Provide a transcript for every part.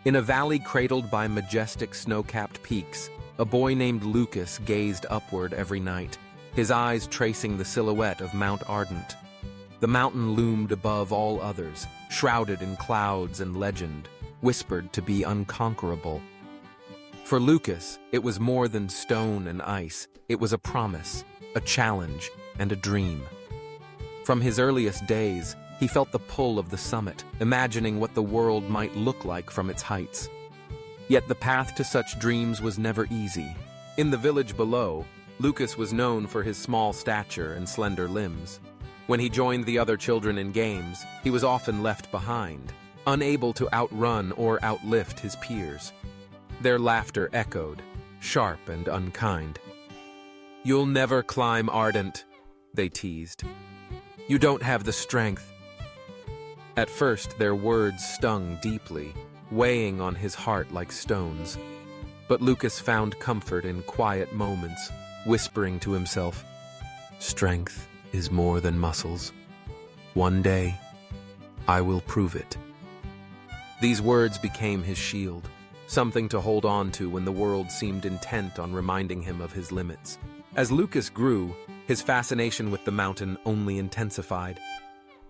In a valley cradled by majestic snow-capped peaks, a boy named Lucas gazed upward every night, his eyes tracing the silhouette of Mount Ardent. The mountain loomed above all others, shrouded in clouds and legend, whispered to be unconquerable. For Lucas, it was more than stone and ice. It was a promise, a challenge, and a dream. From his earliest days, he felt the pull of the summit, imagining what the world might look like from its heights. Yet the path to such dreams was never easy. In the village below, Lucas was known for his small stature and slender limbs. When he joined the other children in games, he was often left behind, unable to outrun or outlift his peers. Their laughter echoed, sharp and unkind. "You'll never climb Ardent," they teased. "You don't have the strength." At first, their words stung deeply, weighing on his heart like stones. But Lucas found comfort in quiet moments, whispering to himself, "Strength is more than muscles. One day, I will prove it." These words became his shield, something to hold on to when the world seemed intent on reminding him of his limits. As Lucas grew, his fascination with the mountain only intensified.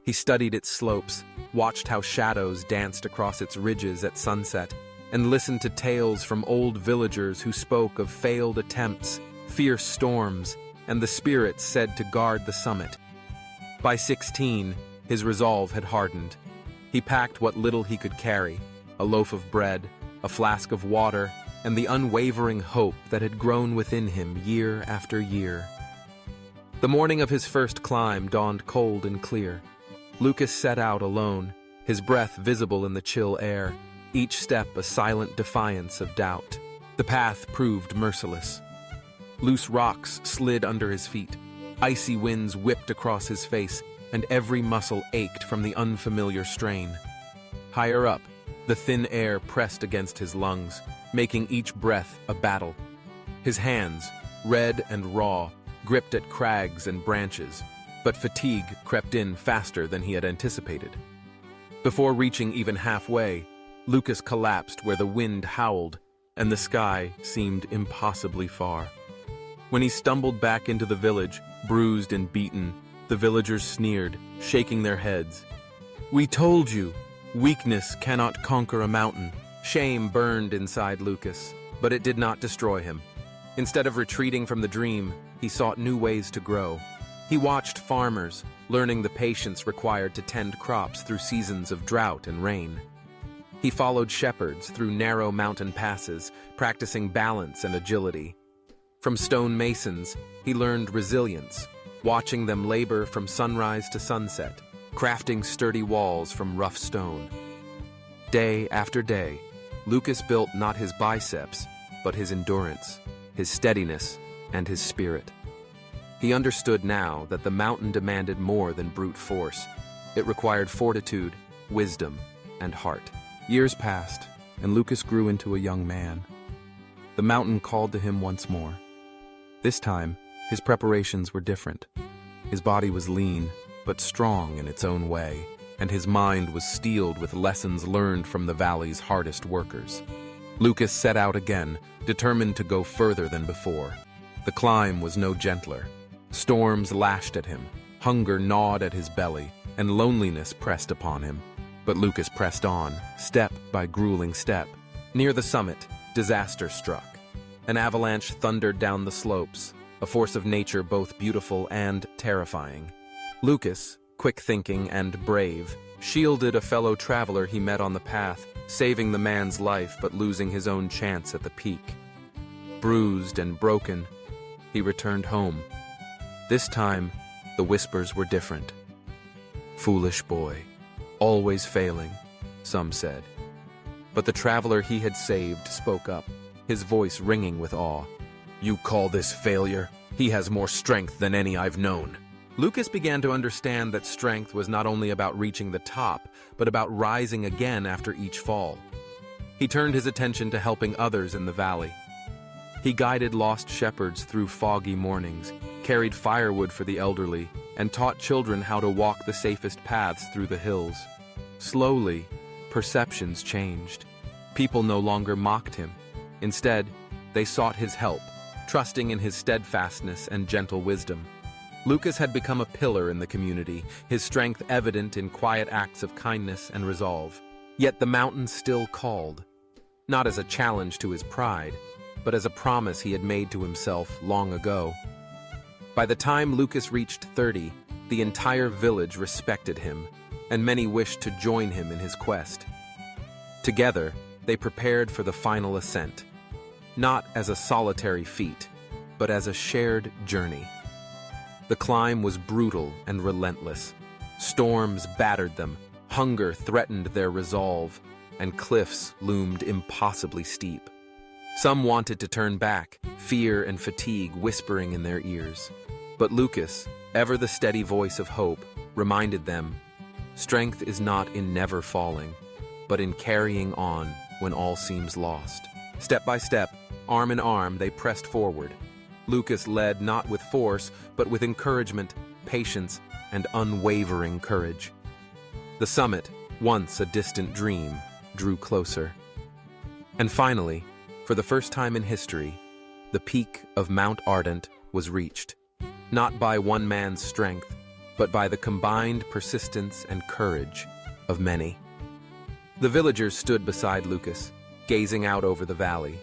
He studied its slopes, watched how shadows danced across its ridges at sunset, and listened to tales from old villagers who spoke of failed attempts, fierce storms, and the spirits said to guard the summit. By 16, his resolve had hardened. He packed what little he could carry, a loaf of bread, a flask of water, and the unwavering hope that had grown within him year after year. The morning of his first climb dawned cold and clear. Lucas set out alone, his breath visible in the chill air, each step a silent defiance of doubt. The path proved merciless. Loose rocks slid under his feet, icy winds whipped across his face, and every muscle ached from the unfamiliar strain. Higher up, the thin air pressed against his lungs, making each breath a battle. His hands, red and raw, gripped at crags and branches, but fatigue crept in faster than he had anticipated. Before reaching even halfway, Lucas collapsed where the wind howled and the sky seemed impossibly far. When he stumbled back into the village, bruised and beaten, the villagers sneered, shaking their heads. "We told you, weakness cannot conquer a mountain." Shame burned inside Lucas, but it did not destroy him. Instead of retreating from the dream, he sought new ways to grow. He watched farmers, learning the patience required to tend crops through seasons of drought and rain. He followed shepherds through narrow mountain passes, practicing balance and agility. From stone masons, he learned resilience, watching them labor from sunrise to sunset, crafting sturdy walls from rough stone. Day after day, Lucas built not his biceps, but his endurance, his steadiness, and his spirit. He understood now that the mountain demanded more than brute force. It required fortitude, wisdom, and heart. Years passed, and Lucas grew into a young man. The mountain called to him once more. This time, his preparations were different. His body was lean, but strong in its own way, and his mind was steeled with lessons learned from the valley's hardest workers. Lucas set out again, determined to go further than before. The climb was no gentler. Storms lashed at him, hunger gnawed at his belly, and loneliness pressed upon him. But Lucas pressed on, step by grueling step. Near the summit, disaster struck. An avalanche thundered down the slopes, a force of nature both beautiful and terrifying. Lucas, quick-thinking and brave, shielded a fellow traveler he met on the path, saving the man's life but losing his own chance at the peak. Bruised and broken, he returned home. This time, the whispers were different. "Foolish boy, always failing," some said. But the traveler he had saved spoke up, his voice ringing with awe. "You call this failure? He has more strength than any I've known." Lucas began to understand that strength was not only about reaching the top, but about rising again after each fall. He turned his attention to helping others in the valley. He guided lost shepherds through foggy mornings, carried firewood for the elderly, and taught children how to walk the safest paths through the hills. Slowly, perceptions changed. People no longer mocked him. Instead, they sought his help, trusting in his steadfastness and gentle wisdom. Lucas had become a pillar in the community, his strength evident in quiet acts of kindness and resolve. Yet the mountain still called, not as a challenge to his pride, but as a promise he had made to himself long ago. By the time Lucas reached 30, the entire village respected him, and many wished to join him in his quest. Together, they prepared for the final ascent, not as a solitary feat, but as a shared journey. The climb was brutal and relentless. Storms battered them, hunger threatened their resolve, and cliffs loomed impossibly steep. Some wanted to turn back, fear and fatigue whispering in their ears. But Lucas, ever the steady voice of hope, reminded them, strength is not in never falling, but in carrying on when all seems lost. Step by step, arm in arm, they pressed forward. Lucas led not with force, but with encouragement, patience, and unwavering courage. The summit, once a distant dream, drew closer. And finally, for the first time in history, the peak of Mount Ardent was reached, not by one man's strength, but by the combined persistence and courage of many. The villagers stood beside Lucas, gazing out over the valley,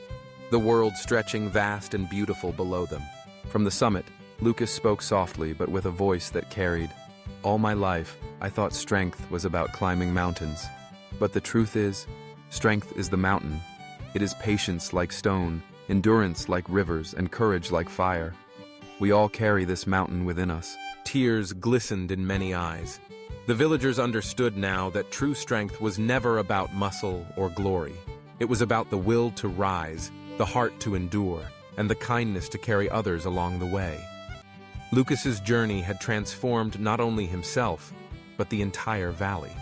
the world stretching vast and beautiful below them. From the summit, Lucas spoke softly but with a voice that carried, "All my life, I thought strength was about climbing mountains. But the truth is, strength is the mountain. It is patience like stone, endurance like rivers, and courage like fire. We all carry this mountain within us." Tears glistened in many eyes. The villagers understood now that true strength was never about muscle or glory. It was about the will to rise, the heart to endure, and the kindness to carry others along the way. Lucas's journey had transformed not only himself, but the entire valley.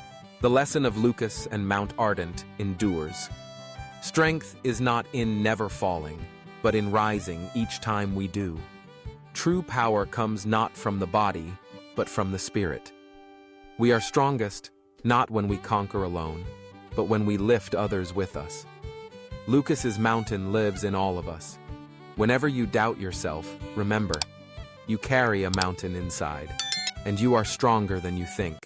The lesson of Lucas and Mount Ardent endures. Strength is not in never falling, but in rising each time we do. True power comes not from the body, but from the spirit. We are strongest not when we conquer alone, but when we lift others with us. Lucas's mountain lives in all of us. Whenever you doubt yourself, remember, you carry a mountain inside, and you are stronger than you think.